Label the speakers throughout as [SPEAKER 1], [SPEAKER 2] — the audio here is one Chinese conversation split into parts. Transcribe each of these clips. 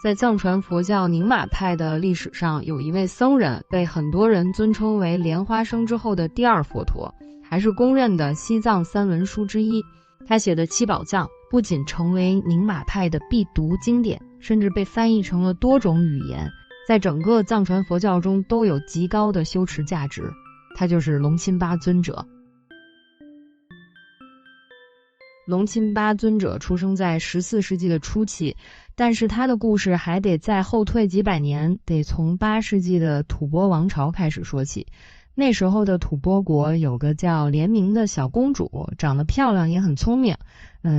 [SPEAKER 1] 在藏传佛教宁玛派的历史上，有一位僧人被很多人尊称为莲花生之后的第二佛陀，还是公认的西藏三文书之一。他写的七宝藏不仅成为宁玛派的必读经典，甚至被翻译成了多种语言，在整个藏传佛教中都有极高的修持价值。他就是龙钦巴尊者。龙钦巴尊者出生在14世纪的初期，但是他的故事还得再后退几百年，得从8世纪的吐蕃王朝开始说起。那时候的吐蕃国有个叫莲明的小公主，长得漂亮也很聪明，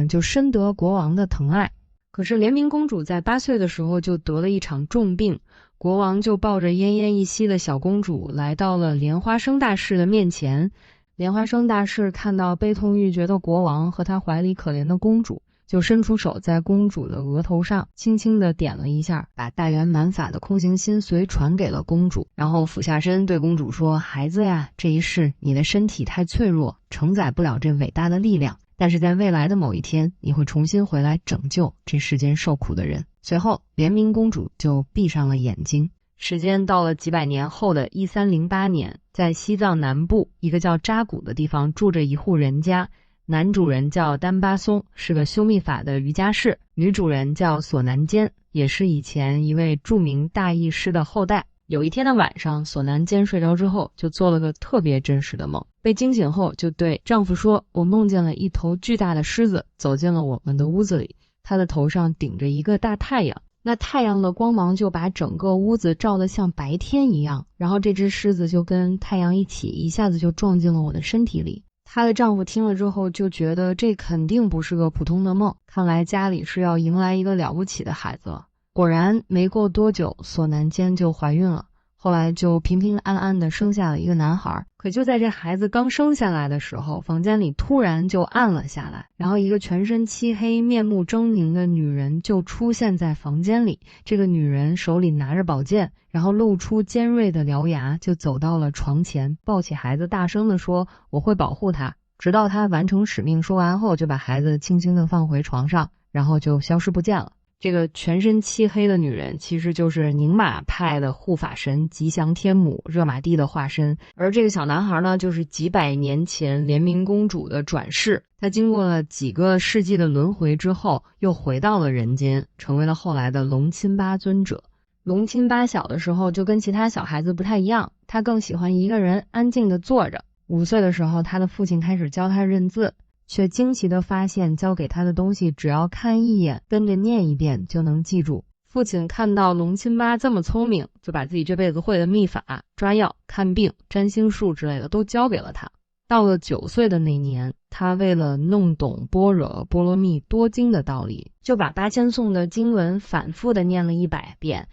[SPEAKER 1] 就深得国王的疼爱。可是莲明公主在8岁的时候就得了一场重病，国王就抱着奄奄一息的小公主来到了莲花生大士的面前。莲花生大士看到悲痛欲绝的国王和他怀里可怜的公主，就伸出手在公主的额头上轻轻地点了一下，把大圆满法的空行心髓传给了公主，然后俯下身对公主说：孩子呀，这一世你的身体太脆弱，承载不了这伟大的力量，但是在未来的某一天，你会重新回来拯救这世间受苦的人。随后莲明公主就闭上了眼睛。时间到了几百年后的1308年，在西藏南部一个叫扎古的地方住着一户人家，男主人叫丹巴松，是个修密法的瑜伽士，女主人叫索南坚，也是以前一位著名大义师的后代。有一天的晚上，索南坚睡着之后就做了个特别真实的梦，被惊醒后就对丈夫说：我梦见了一头巨大的狮子走进了我们的屋子里，它的头上顶着一个大太阳，那太阳的光芒就把整个屋子照得像白天一样，然后这只狮子就跟太阳一起，一下子就撞进了我的身体里。她的丈夫听了之后就觉得这肯定不是个普通的梦，看来家里是要迎来一个了不起的孩子了。果然没过多久，索南坚就怀孕了，后来就平平安安地生下了一个男孩。可就在这孩子刚生下来的时候，房间里突然就暗了下来，然后一个全身漆黑面目狰狞的女人就出现在房间里。这个女人手里拿着宝剑，然后露出尖锐的獠牙，就走到了床前，抱起孩子大声地说：我会保护他，直到他完成使命。说完后就把孩子轻轻地放回床上，然后就消失不见了。这个全身漆黑的女人其实就是宁玛派的护法神吉祥天母热玛蒂的化身，而这个小男孩呢，就是几百年前莲明公主的转世。他经过了几个世纪的轮回之后，又回到了人间，成为了后来的龙钦巴尊者。龙钦巴小的时候就跟其他小孩子不太一样，他更喜欢一个人安静地坐着。5岁的时候，他的父亲开始教他认字，却惊奇地发现教给他的东西只要看一眼跟着念一遍就能记住。父亲看到龙钦巴这么聪明，就把自己这辈子会的秘法、抓药、看病、占星术之类的都教给了他。到了9岁的那年，他为了弄懂般若波罗蜜多经的道理，就把8000颂的经文反复地念了100遍。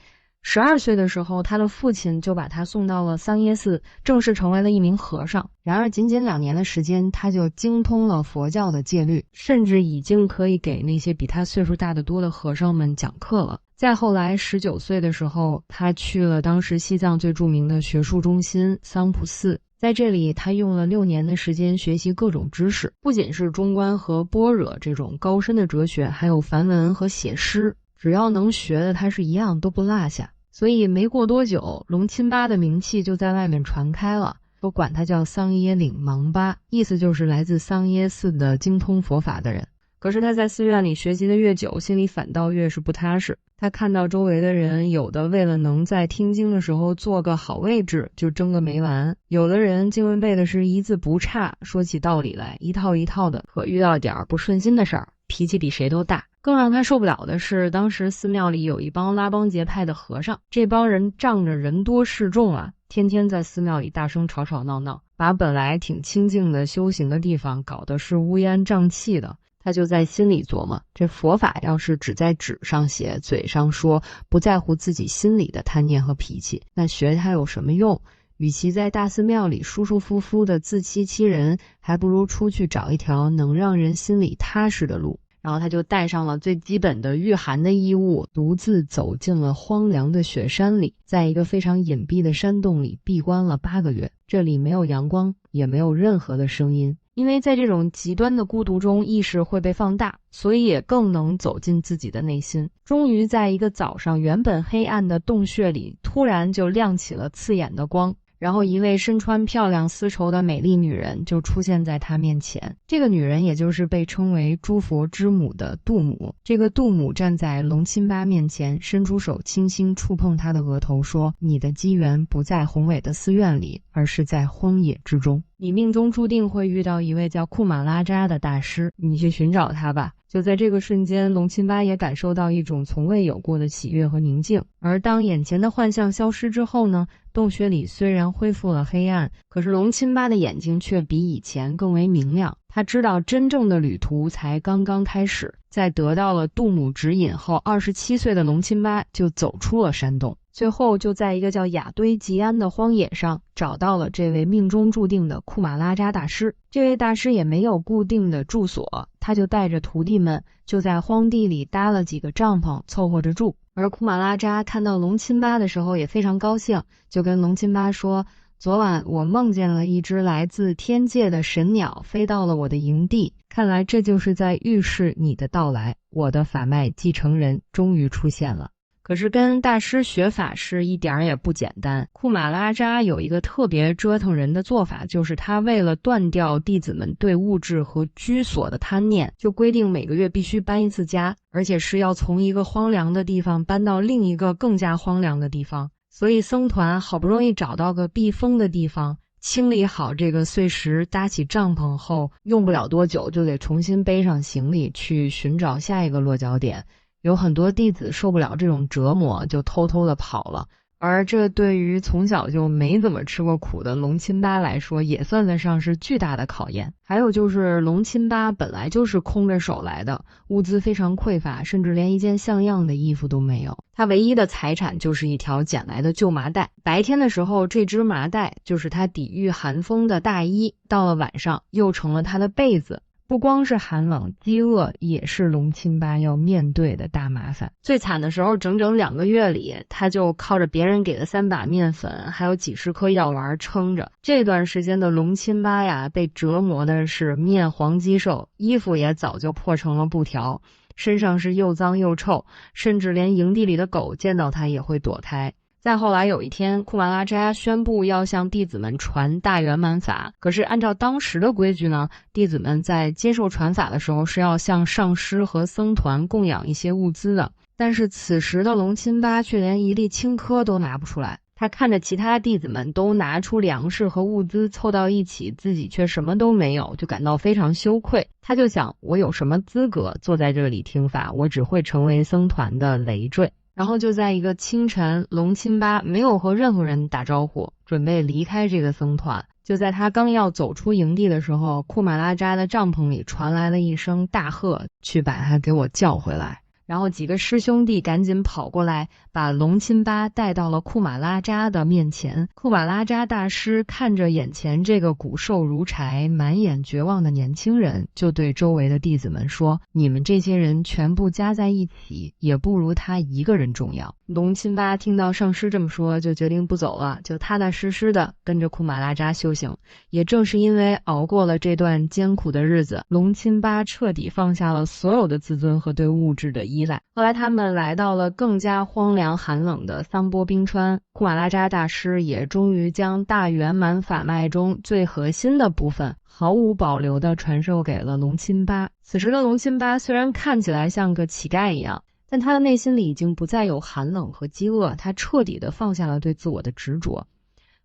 [SPEAKER 1] 12岁的时候，他的父亲就把他送到了桑耶寺，正式成为了一名和尚。然而仅仅2年的时间，他就精通了佛教的戒律，甚至已经可以给那些比他岁数大得多的和尚们讲课了。再后来19岁的时候，他去了当时西藏最著名的学术中心桑普寺，在这里他用了6年的时间学习各种知识，不仅是中观和般若这种高深的哲学，还有梵文和写诗，只要能学的他是一样都不落下。所以没过多久，龙钦巴的名气就在外面传开了，都管他叫桑耶岭芒巴，意思就是来自桑耶寺的精通佛法的人。可是他在寺院里学习的越久，心里反倒越是不踏实。他看到周围的人，有的为了能在听经的时候坐个好位置就争个没完，有的人经文背的是一字不差，说起道理来一套一套的，可遇到点不顺心的事儿，脾气比谁都大。更让他受不了的是，当时寺庙里有一帮拉帮结派的和尚，这帮人仗着人多势众啊，天天在寺庙里大声吵吵闹闹，把本来挺清静的修行的地方搞得是乌烟瘴气的。他就在心里琢磨，这佛法要是只在纸上写，嘴上说，不在乎自己心里的贪念和脾气，那学它有什么用？与其在大寺庙里舒舒服服的自欺欺人，还不如出去找一条能让人心里踏实的路。然后他就带上了最基本的御寒的衣物，独自走进了荒凉的雪山里，在一个非常隐蔽的山洞里闭关了8个月。这里没有阳光，也没有任何的声音，因为在这种极端的孤独中，意识会被放大，所以也更能走进自己的内心。终于在一个早上，原本黑暗的洞穴里突然就亮起了刺眼的光，然后一位身穿漂亮丝绸的美丽女人就出现在他面前。这个女人也就是被称为诸佛之母的杜母。这个杜母站在龙钦巴面前，伸出手轻轻触碰他的额头，说：你的机缘不在宏伟的寺院里，而是在荒野之中。你命中注定会遇到一位叫库马拉扎的大师，你去寻找他吧。就在这个瞬间，龙钦巴也感受到一种从未有过的喜悦和宁静。而当眼前的幻象消失之后呢，洞穴里虽然恢复了黑暗，可是龙钦巴的眼睛却比以前更为明亮。他知道真正的旅途才刚刚开始。在得到了杜母指引后，27岁的龙钦巴就走出了山洞，最后就在一个叫雅堆吉安的荒野上找到了这位命中注定的库马拉扎大师。这位大师也没有固定的住所，他就带着徒弟们就在荒地里搭了几个帐篷凑合着住。而库马拉扎看到龙钦巴的时候也非常高兴，就跟龙钦巴说：昨晚我梦见了一只来自天界的神鸟飞到了我的营地，看来这就是在预示你的到来，我的法脉继承人终于出现了。可是跟大师学法是一点也不简单。库马拉扎有一个特别折腾人的做法，就是他为了断掉弟子们对物质和居所的贪念，就规定每个月必须搬一次家，而且是要从一个荒凉的地方搬到另一个更加荒凉的地方。所以僧团好不容易找到个避风的地方，清理好这个碎石，搭起帐篷后，用不了多久就得重新背上行李去寻找下一个落脚点。有很多弟子受不了这种折磨，就偷偷的跑了。而这对于从小就没怎么吃过苦的龙钦巴来说，也算得上是巨大的考验。还有就是龙钦巴本来就是空着手来的，物资非常匮乏，甚至连一件像样的衣服都没有。他唯一的财产就是一条捡来的旧麻袋。白天的时候，这只麻袋就是他抵御寒风的大衣，到了晚上又成了他的被子。不光是寒冷，饥饿也是龙钦巴要面对的大麻烦。最惨的时候，整整2个月里，他就靠着别人给的3把面粉，还有几10颗药丸撑着。这段时间的龙钦巴呀，被折磨的是面黄肌瘦，衣服也早就破成了布条，身上是又脏又臭，甚至连营地里的狗见到他也会躲开。再后来有一天，库马拉扎宣布要向弟子们传大圆满法。可是按照当时的规矩呢，弟子们在接受传法的时候是要向上师和僧团供养一些物资的。但是此时的龙钦巴却连一粒青稞都拿不出来。他看着其他弟子们都拿出粮食和物资凑到一起，自己却什么都没有，就感到非常羞愧。他就想，我有什么资格坐在这里听法？我只会成为僧团的累赘。然后就在一个清晨，龙钦巴没有和任何人打招呼，准备离开这个僧团。就在他刚要走出营地的时候，库马拉扎的帐篷里传来了一声大喝：去把他给我叫回来。然后几个师兄弟赶紧跑过来，把龙钦巴带到了库马拉扎的面前。库马拉扎大师看着眼前这个骨瘦如柴、满眼绝望的年轻人，就对周围的弟子们说：你们这些人全部加在一起，也不如他一个人重要。龙钦巴听到上师这么说，就决定不走了，就踏踏实实的跟着库马拉扎修行。也正是因为熬过了这段艰苦的日子，龙钦巴彻底放下了所有的自尊和对物质的依赖。后来他们来到了更加荒凉寒冷的桑波冰川，库马拉扎大师也终于将大圆满法脉中最核心的部分毫无保留地传授给了龙钦巴。此时的龙钦巴虽然看起来像个乞丐一样，但他的内心里已经不再有寒冷和饥饿，他彻底地放下了对自我的执着。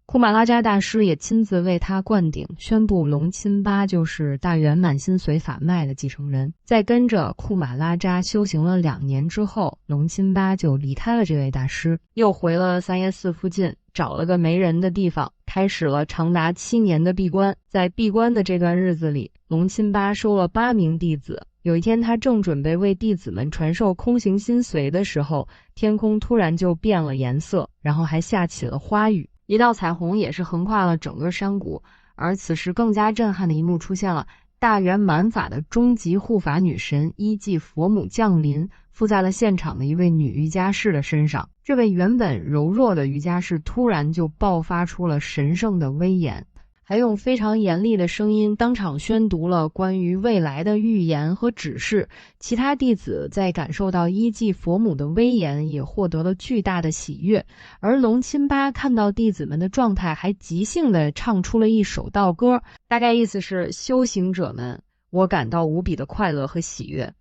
[SPEAKER 1] 库马拉扎大师也亲自为他灌顶，宣布龙钦巴就是大圆满心髓法脉的继承人。在跟着库马拉扎修行了2年之后，龙钦巴就离开了这位大师，又回了三耶寺附近，找了个没人的地方，开始了长达7年的闭关。在闭关的这段日子里，龙钦巴收了8名弟子。有一天，他正准备为弟子们传授空行心髓的时候，天空突然就变了颜色，然后还下起了花雨。一道彩虹也是横跨了整个山谷。而此时更加震撼的一幕出现了，大圆满法的终极护法女神依继佛母降临，附在了现场的一位女瑜伽士的身上。这位原本柔弱的瑜伽士突然就爆发出了神圣的威严，还用非常严厉的声音当场宣读了关于未来的预言和指示。其他弟子在感受到一祭佛母的威严，也获得了巨大的喜悦。而龙钦巴看到弟子们的状态，还即兴地唱出了一首道歌，大概意思是：修行者们，我感到无比的快乐和喜悦。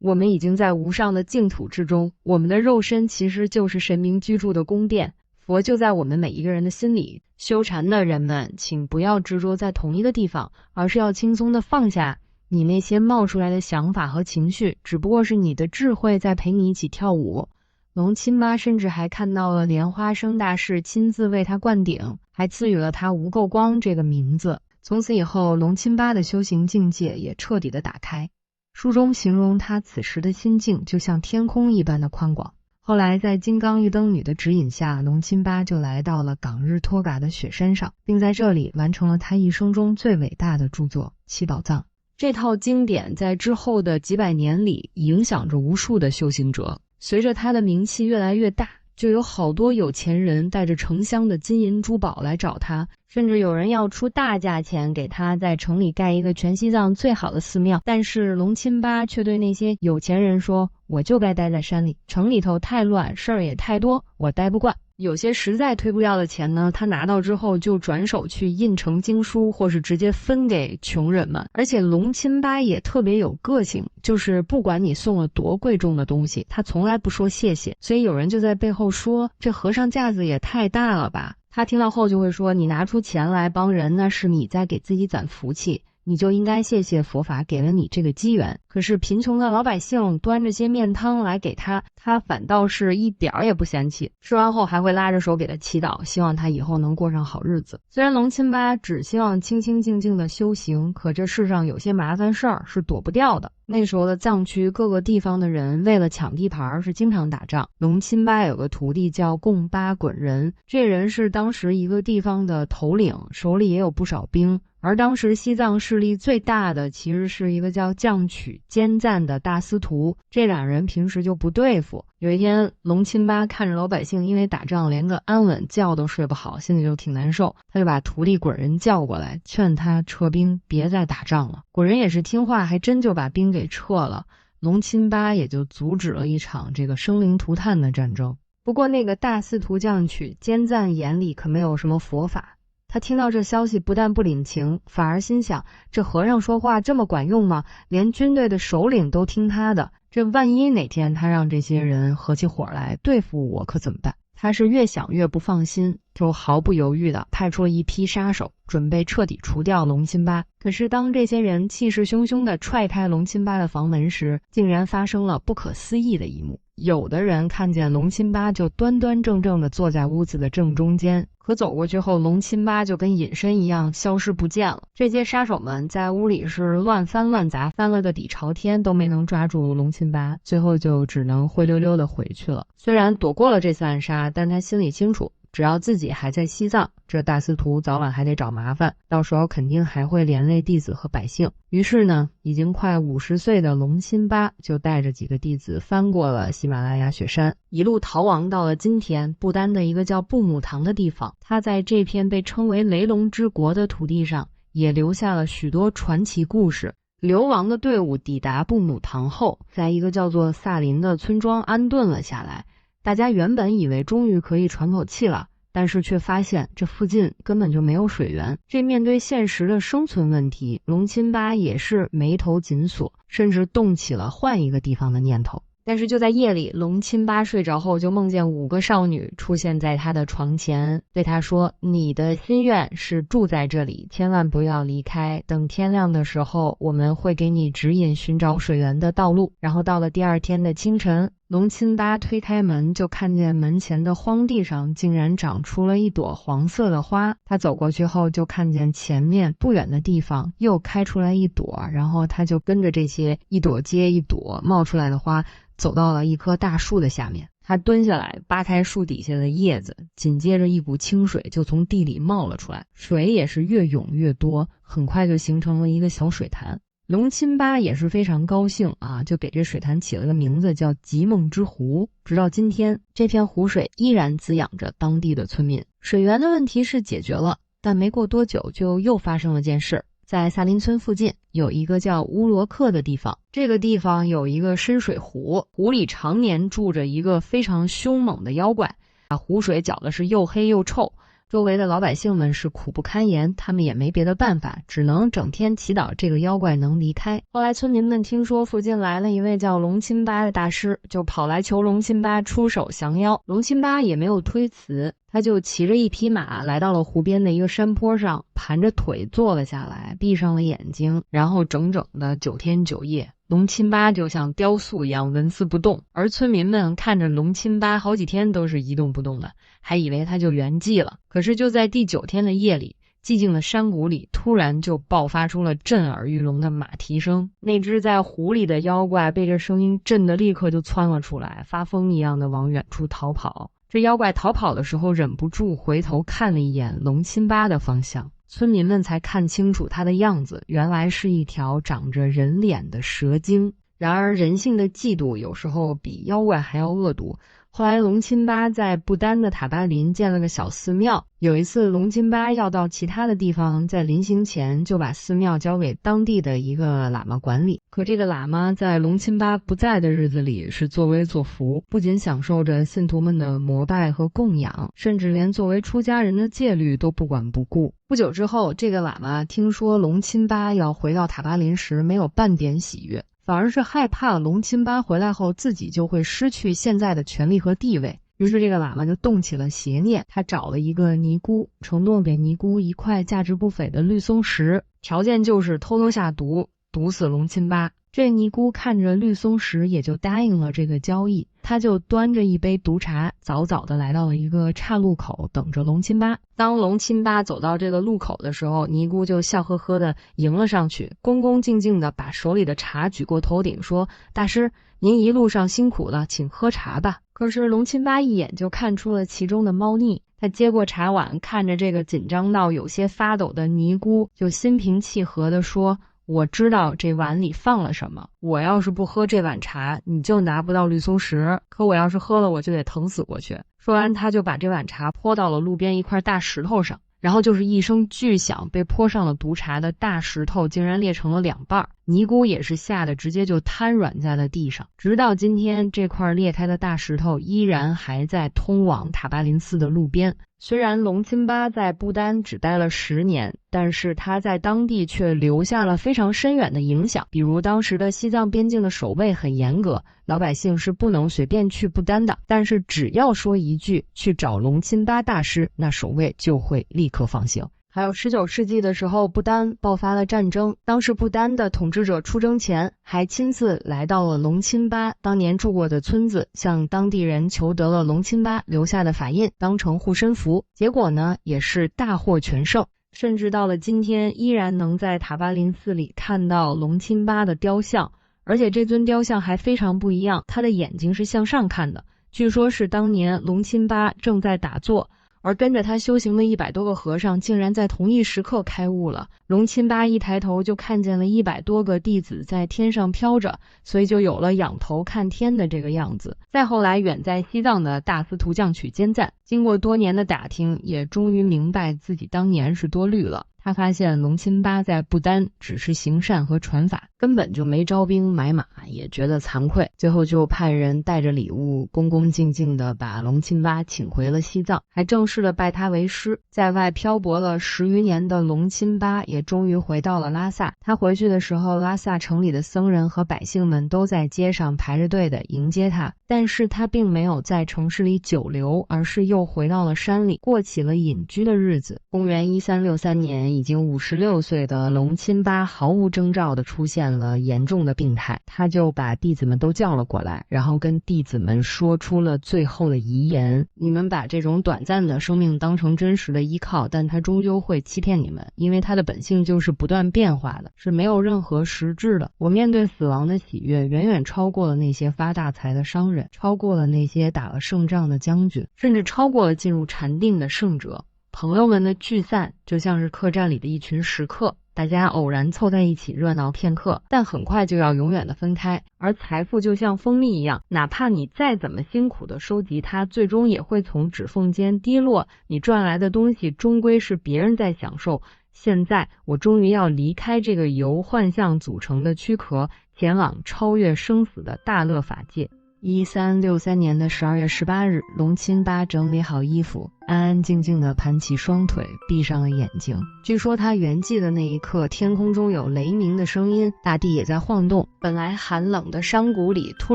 [SPEAKER 1] 我们已经在无上的净土之中，我们的肉身其实就是神明居住的宫殿，佛就在我们每一个人的心里。修禅的人们，请不要执着在同一个地方，而是要轻松地放下你那些冒出来的想法和情绪，只不过是你的智慧在陪你一起跳舞。龙钦巴甚至还看到了莲花生大士亲自为他灌顶，还赐予了他无垢光这个名字。从此以后，龙钦巴的修行境界也彻底的打开。书中形容他此时的心境就像天空一般的宽广。后来在金刚玉灯女的指引下，龙钦巴就来到了冈日托嘎的雪山上，并在这里完成了他一生中最伟大的著作《七宝藏》。这套经典在之后的几百年里影响着无数的修行者。随着他的名气越来越大，就有好多有钱人带着成箱的金银珠宝来找他，甚至有人要出大价钱给他在城里盖一个全西藏最好的寺庙。但是龙钦巴却对那些有钱人说，我就该待在山里，城里头太乱，事儿也太多，我待不惯。有些实在推不掉的钱呢，他拿到之后就转手去印成经书，或是直接分给穷人们。而且龙钦巴也特别有个性，就是不管你送了多贵重的东西，他从来不说谢谢。所以有人就在背后说，这和尚架子也太大了吧。他听到后就会说，你拿出钱来帮人，那是你在给自己攒福气，你就应该谢谢佛法给了你这个机缘。可是贫穷的老百姓端着些面汤来给他，他反倒是一点儿也不嫌弃，吃完后还会拉着手给他祈祷，希望他以后能过上好日子。虽然龙钦巴只希望清清静静的修行，可这世上有些麻烦事儿是躲不掉的。那时候的藏区各个地方的人为了抢地盘是经常打仗。龙钦巴有个徒弟叫贡巴滚人，这人是当时一个地方的头领，手里也有不少兵。而当时西藏势力最大的其实是一个叫降曲坚赞的大司徒，这两人平时就不对付。有一天，龙钦巴看着老百姓因为打仗连个安稳觉都睡不好，心里就挺难受，他就把徒弟滚人叫过来，劝他撤兵，别再打仗了。滚人也是听话，还真就把兵给撤了。龙钦巴也就阻止了一场这个生灵涂炭的战争。不过那个大司徒降曲坚赞眼里可没有什么佛法，他听到这消息不但不领情，反而心想，这和尚说话这么管用吗？连军队的首领都听他的，这万一哪天他让这些人合起伙来对付我可怎么办？他是越想越不放心，就毫不犹豫地派出了一批杀手，准备彻底除掉龙钦巴。可是当这些人气势汹汹地踹开龙钦巴的房门时，竟然发生了不可思议的一幕。有的人看见龙钦巴就端端正正地坐在屋子的正中间，可走过去后，龙钦巴就跟隐身一样消失不见了。这些杀手们在屋里是乱翻乱砸，翻了个底朝天，都没能抓住龙钦巴，最后就只能灰溜溜地回去了。虽然躲过了这次暗杀，但他心里清楚，只要自己还在西藏，这大司徒早晚还得找麻烦，到时候肯定还会连累弟子和百姓。于是呢，已经快50岁的龙钦巴就带着几个弟子翻过了喜马拉雅雪山，一路逃亡到了今天不丹的一个叫布姆堂的地方。他在这片被称为雷龙之国的土地上也留下了许多传奇故事。流亡的队伍抵达布姆堂后，在一个叫做萨林的村庄安顿了下来。大家原本以为终于可以喘口气了，但是却发现这附近根本就没有水源。这面对现实的生存问题，龙钦巴也是眉头紧锁，甚至动起了换一个地方的念头。但是就在夜里，龙钦巴睡着后，就梦见5个少女出现在他的床前，对他说，你的心愿是住在这里，千万不要离开，等天亮的时候，我们会给你指引寻找水源的道路。然后到了第二天的清晨，龙钦巴推开门，就看见门前的荒地上竟然长出了一朵黄色的花。他走过去后，就看见前面不远的地方又开出来一朵，然后他就跟着这些一朵接一朵冒出来的花，走到了一棵大树的下面。他蹲下来扒开树底下的叶子，紧接着一股清水就从地里冒了出来，水也是越涌越多，很快就形成了一个小水潭。龙钦巴也是非常高兴啊，就给这水潭起了个名字叫极梦之湖。直到今天，这片湖水依然滋养着当地的村民。水源的问题是解决了，但没过多久就又发生了件事。在萨林村附近有一个叫乌罗克的地方，这个地方有一个深水湖，湖里常年住着一个非常凶猛的妖怪，把湖水搅的是又黑又臭，周围的老百姓们是苦不堪言，他们也没别的办法，只能整天祈祷这个妖怪能离开。后来村民们听说附近来了一位叫龙钦巴的大师，就跑来求龙钦巴出手降妖。龙钦巴也没有推辞，他就骑着一匹马来到了湖边的一个山坡上，盘着腿坐了下来，闭上了眼睛，然后整整的9天9夜，龙钦巴就像雕塑一样纹丝不动。而村民们看着龙钦巴好几天都是一动不动的，还以为他就圆寂了。可是就在第9天的夜里，寂静的山谷里突然就爆发出了震耳欲聋的马蹄声。那只在湖里的妖怪被这声音震得立刻就窜了出来，发疯一样的往远处逃跑。这妖怪逃跑的时候忍不住回头看了一眼龙钦巴的方向，村民们才看清楚他的样子，原来是一条长着人脸的蛇精。然而人性的嫉妒有时候比妖怪还要恶毒。后来龙钦巴在不丹的塔巴林建了个小寺庙，有一次龙钦巴要到其他的地方，在临行前就把寺庙交给当地的一个喇嘛管理。可这个喇嘛在龙钦巴不在的日子里是作威作福，不仅享受着信徒们的膜拜和供养，甚至连作为出家人的戒律都不管不顾。不久之后，这个喇嘛听说龙钦巴要回到塔巴林时，没有半点喜悦，反而是害怕龙钦巴回来后自己就会失去现在的权力和地位。于是这个喇嘛就动起了邪念，他找了一个尼姑，承诺给尼姑一块价值不菲的绿松石，条件就是偷偷下毒，毒死龙钦巴。这尼姑看着绿松石也就答应了这个交易，他就端着一杯毒茶，早早的来到了一个岔路口，等着龙钦巴。当龙钦巴走到这个路口的时候，尼姑就笑呵呵的迎了上去，恭恭敬敬的把手里的茶举过头顶，说：“大师，您一路上辛苦了，请喝茶吧。”可是龙钦巴一眼就看出了其中的猫腻，他接过茶碗，看着这个紧张到有些发抖的尼姑，就心平气和的说：“我知道这碗里放了什么，我要是不喝这碗茶，你就拿不到绿松石，可我要是喝了，我就得疼死过去。”说完，他就把这碗茶泼到了路边一块大石头上，然后就是一声巨响，被泼上了毒茶的大石头竟然裂成了2半，尼姑也是吓得直接就瘫软在了地上。直到今天，这块裂开的大石头依然还在通往塔巴林寺的路边。虽然龙钦巴在不丹只待了10年，但是他在当地却留下了非常深远的影响。比如当时的西藏边境的守卫很严格，老百姓是不能随便去不丹的，但是只要说一句去找龙钦巴大师，那守卫就会立刻放行。还有19世纪的时候，不丹爆发了战争，当时不丹的统治者出征前还亲自来到了龙钦巴当年住过的村子，向当地人求得了龙钦巴留下的法印当成护身符，结果呢也是大获全胜，甚至到了今天依然能在塔巴林寺里看到龙钦巴的雕像，而且这尊雕像还非常不一样，他的眼睛是向上看的，据说是当年龙钦巴正在打坐，而跟着他修行的100多个和尚竟然在同一时刻开悟了。龙钦巴一抬头就看见了100多个弟子在天上飘着，所以就有了仰头看天的这个样子。再后来，远在西藏的大司徒降曲坚赞经过多年的打听，也终于明白自己当年是多虑了。他发现龙钦巴在不丹只是行善和传法，根本就没招兵买马，也觉得惭愧，最后就派人带着礼物恭恭敬敬地把龙钦巴请回了西藏，还正式的拜他为师。在外漂泊了10余年的龙钦巴也终于回到了拉萨。他回去的时候，拉萨城里的僧人和百姓们都在街上排着队的迎接他，但是他并没有在城市里久留，而是又回到了山里，过起了隐居的日子。公元1363年，已经56岁的龙钦巴毫无征兆地出现了严重的病态，他就把弟子们都叫了过来，然后跟弟子们说出了最后的遗言：你们把这种短暂的生命当成真实的依靠，但他终究会欺骗你们，因为他的本性就是不断变化的，是没有任何实质的。我面对死亡的喜悦远远超过了那些发大财的商人，超过了那些打了胜仗的将军，甚至超过了进入禅定的圣者。朋友们的聚散就像是客栈里的一群食客，大家偶然凑在一起热闹片刻，但很快就要永远的分开。而财富就像蜂蜜一样，哪怕你再怎么辛苦的收集它，最终也会从指缝间滴落，你赚来的东西终归是别人在享受。现在我终于要离开这个由幻象组成的躯壳，前往超越生死的大乐法界。1363年的12月18日，龙钦巴整理好衣服，安安静静地盘起双腿，闭上了眼睛。据说他圆寂的那一刻，天空中有雷鸣的声音，大地也在晃动。本来寒冷的山谷里突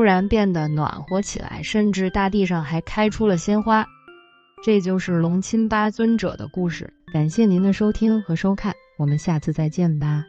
[SPEAKER 1] 然变得暖和起来，甚至大地上还开出了鲜花。这就是龙钦巴尊者的故事。感谢您的收听和收看，我们下次再见吧。